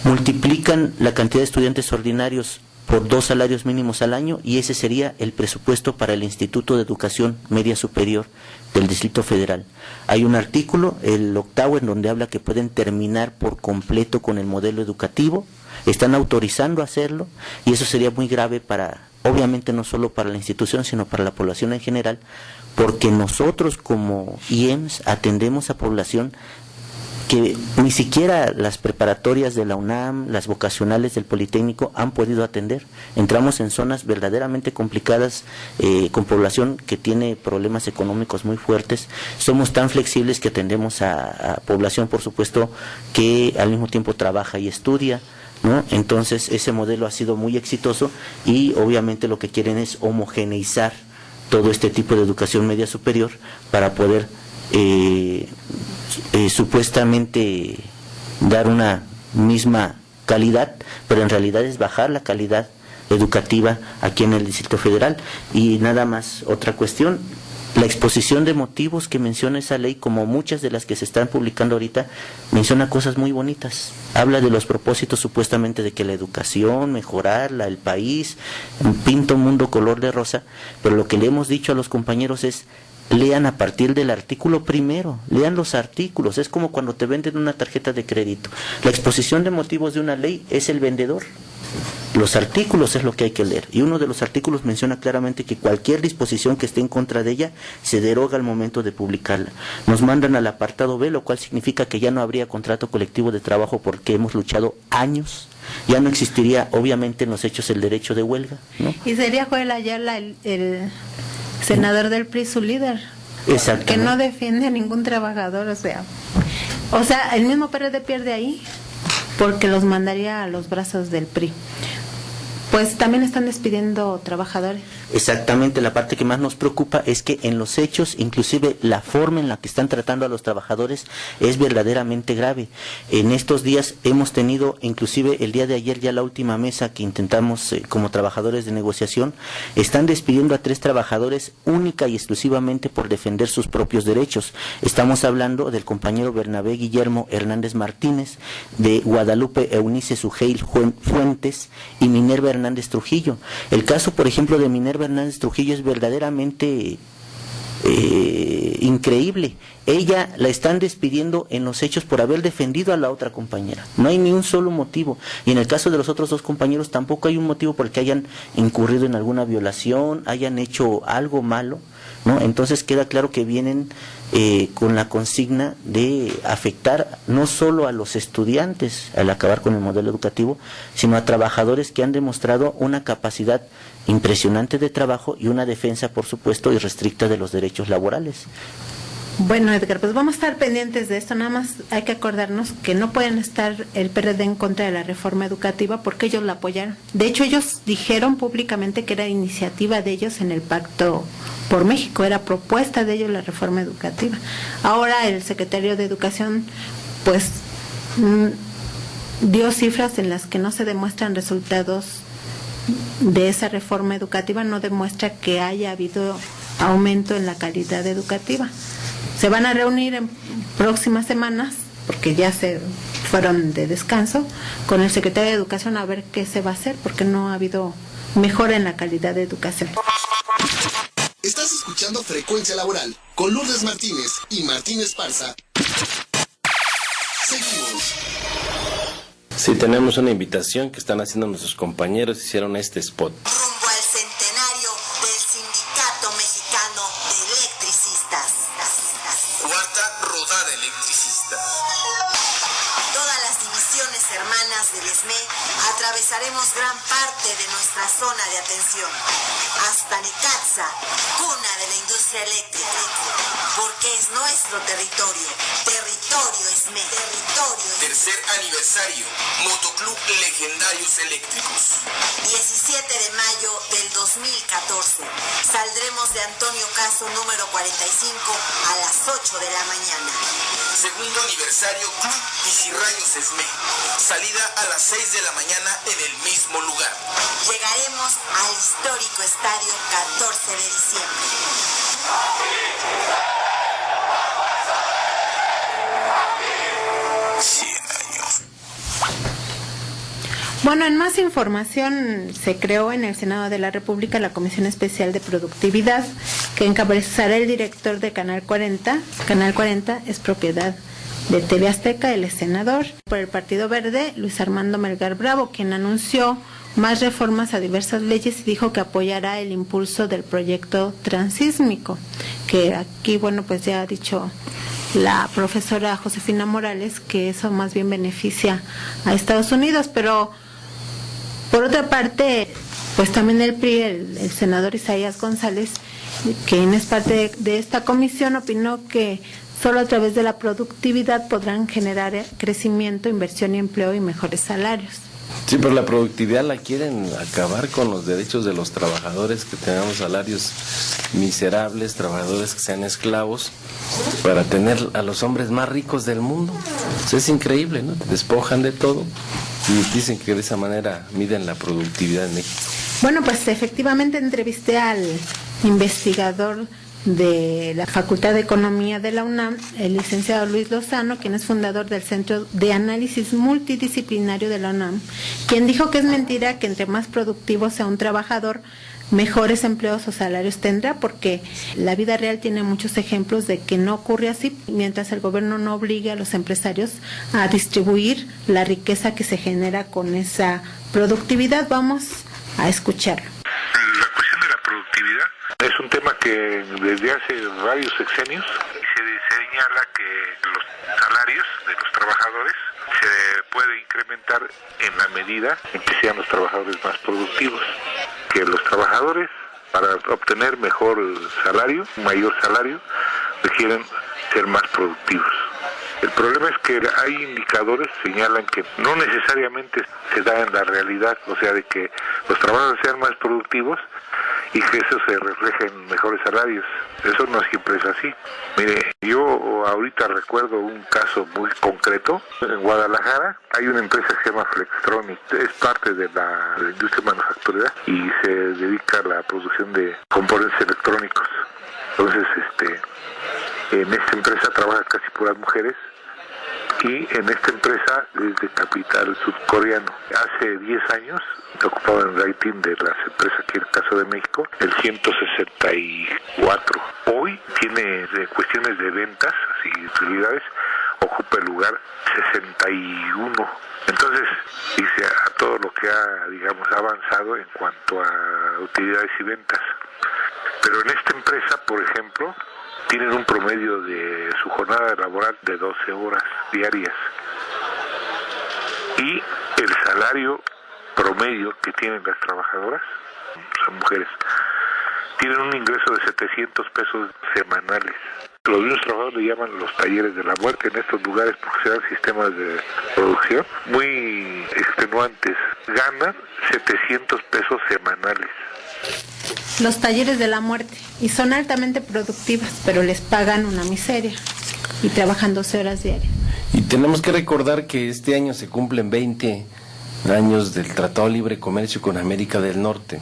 multiplican la cantidad de estudiantes ordinarios por 2 salarios mínimos al año y ese sería el presupuesto para el Instituto de Educación Media Superior del Distrito Federal. Hay un artículo, el 8º, en donde habla que pueden terminar por completo con el modelo educativo, están autorizando hacerlo y eso sería muy grave para, obviamente no solo para la institución, sino para la población en general, porque nosotros como IEMS atendemos a población que ni siquiera las preparatorias de la UNAM, las vocacionales del Politécnico han podido atender. Entramos en zonas verdaderamente complicadas, con población que tiene problemas económicos muy fuertes. Somos tan flexibles que atendemos a población, por supuesto, que al mismo tiempo trabaja y estudia, ¿no? Entonces ese modelo ha sido muy exitoso y obviamente lo que quieren es homogeneizar todo este tipo de educación media superior para poder supuestamente dar una misma calidad, pero en realidad es bajar la calidad educativa aquí en el Distrito Federal. Y nada más, otra cuestión, la exposición de motivos que menciona esa ley, como muchas de las que se están publicando ahorita, menciona cosas muy bonitas. Habla de los propósitos supuestamente de que la educación, mejorarla, el país, pinta un mundo color de rosa, pero lo que le hemos dicho a los compañeros es: lean a partir del artículo primero, lean los artículos, es como cuando te venden una tarjeta de crédito. La exposición de motivos de una ley es el vendedor, los artículos es lo que hay que leer, y uno de los artículos menciona claramente que cualquier disposición que esté en contra de ella se deroga al momento de publicarla. Nos mandan al apartado B, lo cual significa que ya no habría contrato colectivo de trabajo porque hemos luchado años. Ya no existiría, obviamente, en los hechos el derecho de huelga, ¿no? Y sería Joel Ayala el senador del PRI, su líder, que no defiende a ningún trabajador, o sea, el mismo PRD pierde ahí porque los mandaría a los brazos del PRI. pues también están despidiendo trabajadores. Exactamente, la parte que más nos preocupa es que en los hechos, inclusive la forma en la que están tratando a los trabajadores es verdaderamente grave. En estos días hemos tenido, inclusive el día de ayer ya la última mesa que intentamos como trabajadores de negociación, están despidiendo a 3 trabajadores única y exclusivamente por defender sus propios derechos. Estamos hablando del compañero Bernabé Guillermo Hernández Martínez, de Guadalupe Eunice Sujeil Fuentes y Minerva Hernández Trujillo. El caso, por ejemplo, de Minerva Hernández Trujillo es verdaderamente increíble. Ella la están despidiendo en los hechos por haber defendido a la otra compañera. No hay ni un solo motivo. Y en el caso de los otros 2 compañeros tampoco hay un motivo porque hayan incurrido en alguna violación, hayan hecho algo malo, ¿no? Entonces queda claro que vienen con la consigna de afectar no solo a los estudiantes al acabar con el modelo educativo, sino a trabajadores que han demostrado una capacidad impresionante de trabajo y una defensa, por supuesto, irrestricta de los derechos laborales. Bueno, Edgar, pues vamos a estar pendientes de esto. Nada más hay que acordarnos que no pueden estar el PRD en contra de la reforma educativa porque ellos la apoyaron. De hecho, ellos dijeron públicamente que era iniciativa de ellos en el Pacto por México, era propuesta de ellos la reforma educativa. Ahora el secretario de Educación, pues, dio cifras en las que no se demuestran resultados de esa reforma educativa, no demuestra que haya habido aumento en la calidad educativa. Se van a reunir en próximas semanas, porque ya se fueron de descanso, con el secretario de Educación a ver qué se va a hacer, porque no ha habido mejora en la calidad de educación. Estás escuchando Frecuencia Laboral con Lourdes Martínez y Martín Esparza. Seguimos. Sí, tenemos una invitación que están haciendo nuestros compañeros, hicieron este spot. Rumbo al centenario del Sindicato Mexicano de Electricistas. Cuarta rodada electricista. Todas las divisiones hermanas del ESME atravesaremos gran parte de nuestra zona de atención, hasta Necaxa, cuna de la industria eléctrica, porque es nuestro territorio, territorio ESME, territorio ESME. Tercer aniversario, Motoclub Legendarios Eléctricos. 17 de mayo del 2014, saldremos de Antonio Caso número 45 a las 8 de la mañana. Segundo aniversario, Club Bicirrayos ESME. Salida a las 6 de la mañana en el mismo lugar. Llegaremos al histórico estadio 14 de diciembre. Bueno, en más información, se creó en el Senado de la República la Comisión Especial de Productividad, que encabezará el director de Canal 40. Canal 40 es propiedad de TV Azteca, el senador por el Partido Verde, Luis Armando Melgar Bravo, quien anunció más reformas a diversas leyes y dijo que apoyará el impulso del proyecto transísmico, que aquí, bueno, pues ya ha dicho la profesora Josefina Morales que eso más bien beneficia a Estados Unidos, pero por otra parte, pues también el PRI, el senador Isaías González, quien es parte de esta comisión, opinó que solo a través de la productividad podrán generar crecimiento, inversión y empleo y mejores salarios. Sí, pero la productividad la quieren acabar con los derechos de los trabajadores, que tenemos salarios miserables, trabajadores que sean esclavos, para tener a los hombres más ricos del mundo. Pues es increíble, ¿no? Te despojan de todo y dicen que de esa manera miden la productividad en México. Bueno, pues efectivamente entrevisté al investigador de la Facultad de Economía de la UNAM, el licenciado Luis Lozano, quien es fundador del Centro de Análisis Multidisciplinario de la UNAM, quien dijo que es mentira que entre más productivo sea un trabajador, mejores empleos o salarios tendrá, porque la vida real tiene muchos ejemplos de que no ocurre así, mientras el gobierno no obligue a los empresarios a distribuir la riqueza que se genera con esa productividad. Vamos a escucharlo. La cuestión de la productividad es un tema que desde hace varios sexenios se señala que los salarios de los trabajadores se puede incrementar en la medida en que sean los trabajadores más productivos, que los trabajadores para obtener mejor salario, mayor salario, requieren ser más productivos. El problema es que hay indicadores que señalan que no necesariamente se da en la realidad, o sea, de que los trabajadores sean más productivos y que eso se refleje en mejores salarios. Eso no siempre es así. Mire, yo ahorita recuerdo un caso muy concreto. En Guadalajara hay una empresa que se llama Flextronic, es parte de la industria manufacturera y se dedica a la producción de componentes electrónicos. Entonces, en esta empresa trabajan casi puras mujeres. Y en esta empresa es de capital sudcoreano. Hace 10 años ocupaba el rating de las empresas aquí en el caso de México, el 164. Hoy tiene cuestiones de ventas y utilidades, ocupa el lugar 61. Entonces, dice a todo lo que ha, digamos, avanzado en cuanto a utilidades y ventas. Pero en esta empresa, por ejemplo, tienen un promedio de su jornada laboral de 12 horas diarias. Y el salario promedio que tienen las trabajadoras, son mujeres, tienen un ingreso de 700 pesos semanales. Los mismos trabajadores le llaman los talleres de la muerte en estos lugares porque se dan sistemas de producción muy extenuantes. Ganan 700 pesos semanales. Los talleres de la muerte, y son altamente productivas, pero les pagan una miseria y trabajan 12 horas diarias. Y tenemos que recordar que este año se cumplen 20 años del Tratado de Libre Comercio con América del Norte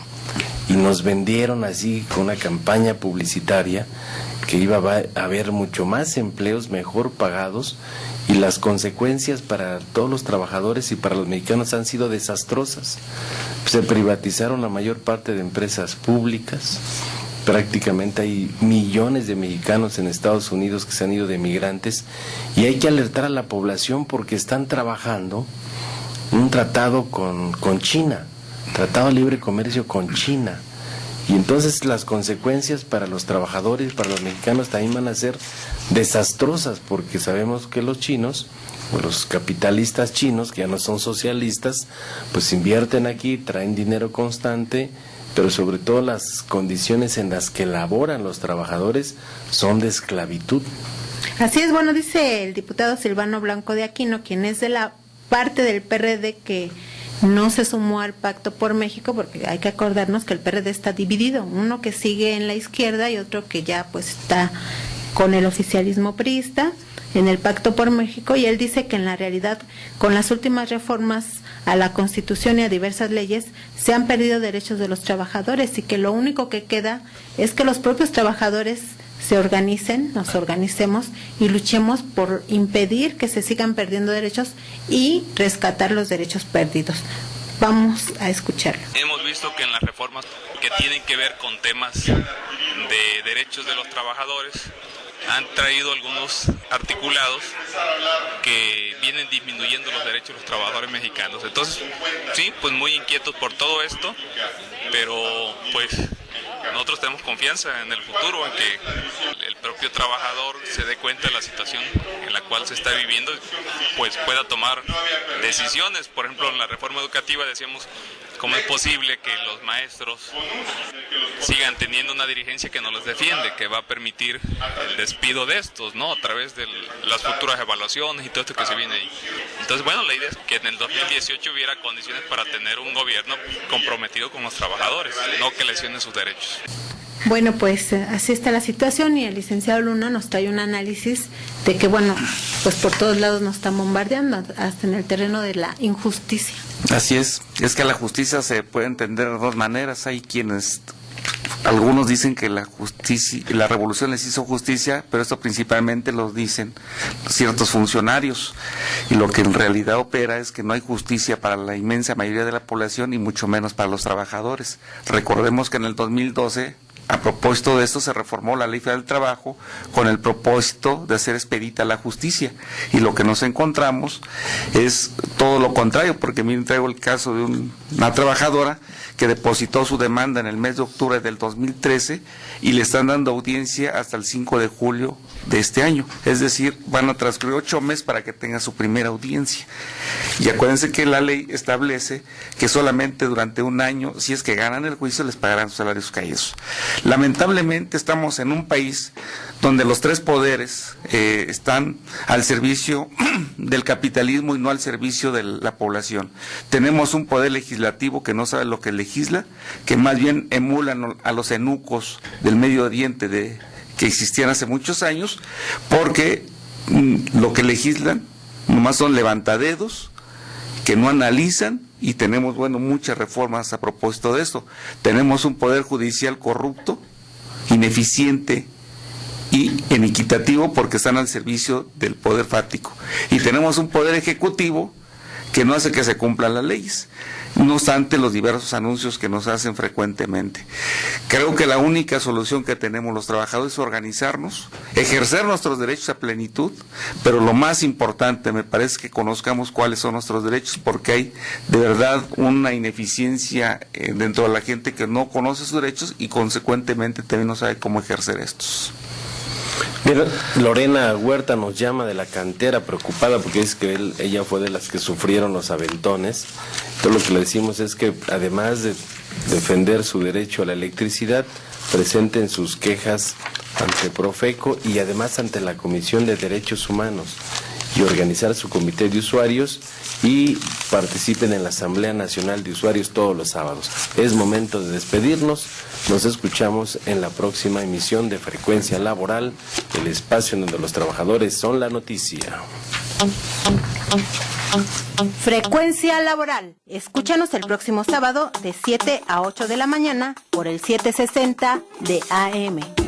y nos vendieron así con una campaña publicitaria que iba a haber mucho más empleos mejor pagados, y las consecuencias para todos los trabajadores y para los mexicanos han sido desastrosas. Se privatizaron la mayor parte de empresas públicas, prácticamente hay millones de mexicanos en Estados Unidos que se han ido de migrantes, y hay que alertar a la población porque están trabajando un tratado con China, Tratado de Libre Comercio con China. Y entonces las consecuencias para los trabajadores, para los mexicanos también van a ser desastrosas, porque sabemos que los chinos, o los capitalistas chinos, que ya no son socialistas, pues invierten aquí, traen dinero constante, pero sobre todo las condiciones en las que laboran los trabajadores son de esclavitud. Así es, bueno, dice el diputado Silvano Blanco de Aquino, quien es de la parte del PRD que no se sumó al Pacto por México, porque hay que acordarnos que el PRD está dividido, uno que sigue en la izquierda y otro que ya pues está con el oficialismo priista en el Pacto por México, y él dice que en la realidad con las últimas reformas a la Constitución y a diversas leyes se han perdido derechos de los trabajadores y que lo único que queda es que los propios trabajadores se organicen, nos organicemos y luchemos por impedir que se sigan perdiendo derechos y rescatar los derechos perdidos. Vamos a escucharlo. Hemos visto que en las reformas que tienen que ver con temas de derechos de los trabajadores han traído algunos articulados que vienen disminuyendo los derechos de los trabajadores mexicanos. Entonces, sí, pues muy inquietos por todo esto, pero pues nosotros tenemos confianza en el futuro, en que el propio trabajador se dé cuenta de la situación en la cual se está viviendo, pues pueda tomar decisiones. Por ejemplo, en la reforma educativa decíamos, ¿cómo es posible que los maestros sigan teniendo una dirigencia que no los defiende, que va a permitir el despido de estos, ¿no? A través de las futuras evaluaciones y todo esto que se viene ahí. Entonces, bueno, la idea es que en el 2018 hubiera condiciones para tener un gobierno comprometido con los trabajadores, no que lesionen sus derechos. Bueno, pues así está la situación, y el licenciado Luna nos trae un análisis de que, bueno, pues por todos lados nos están bombardeando, hasta en el terreno de la injusticia. Así es que la justicia se puede entender de dos maneras. Hay quienes, algunos dicen que la justicia, la revolución les hizo justicia, pero esto principalmente lo dicen ciertos funcionarios, y lo que en realidad opera es que no hay justicia para la inmensa mayoría de la población y mucho menos para los trabajadores. Recordemos que en el 2012, a propósito de esto, se reformó la Ley Federal del Trabajo con el propósito de hacer expedita la justicia, y lo que nos encontramos es todo lo contrario, porque miren, traigo el caso de una trabajadora que depositó su demanda en el mes de octubre del 2013 y le están dando audiencia hasta el 5 de julio de este año, es decir, van a transcurrir 8 meses para que tenga su primera audiencia. Y acuérdense que la ley establece que solamente durante un año, si es que ganan el juicio, les pagarán sus salarios caídos. Lamentablemente estamos en un país donde los tres poderes están al servicio del capitalismo y no al servicio de la población. Tenemos un poder legislativo que no sabe lo que legisla, que más bien emulan a los eunucos del Medio Oriente que existían hace muchos años, porque lo que legislan nomás son levantadedos, que no analizan, y tenemos, muchas reformas a propósito de esto. Tenemos un poder judicial corrupto, ineficiente y inequitativo, porque están al servicio del poder fáctico. Y tenemos un poder ejecutivo que no hace que se cumplan las leyes, no obstante los diversos anuncios que nos hacen frecuentemente. Creo que la única solución que tenemos los trabajadores es organizarnos, ejercer nuestros derechos a plenitud, pero lo más importante me parece que conozcamos cuáles son nuestros derechos, porque hay de verdad una ineficiencia dentro de la gente que no conoce sus derechos y consecuentemente también no sabe cómo ejercer estos. Bien, Lorena Huerta nos llama de la cantera preocupada porque dice que ella fue de las que sufrieron los aventones. Todo lo que le decimos es que además de defender su derecho a la electricidad, presenten sus quejas ante Profeco y además ante la Comisión de Derechos Humanos y organizar su comité de usuarios y participen en la Asamblea Nacional de Usuarios todos los sábados. Es momento de despedirnos. Nos escuchamos en la próxima emisión de Frecuencia Laboral, el espacio en donde los trabajadores son la noticia. Frecuencia Laboral. Escúchanos el próximo sábado de 7 a 8 de la mañana por el 760 de AM.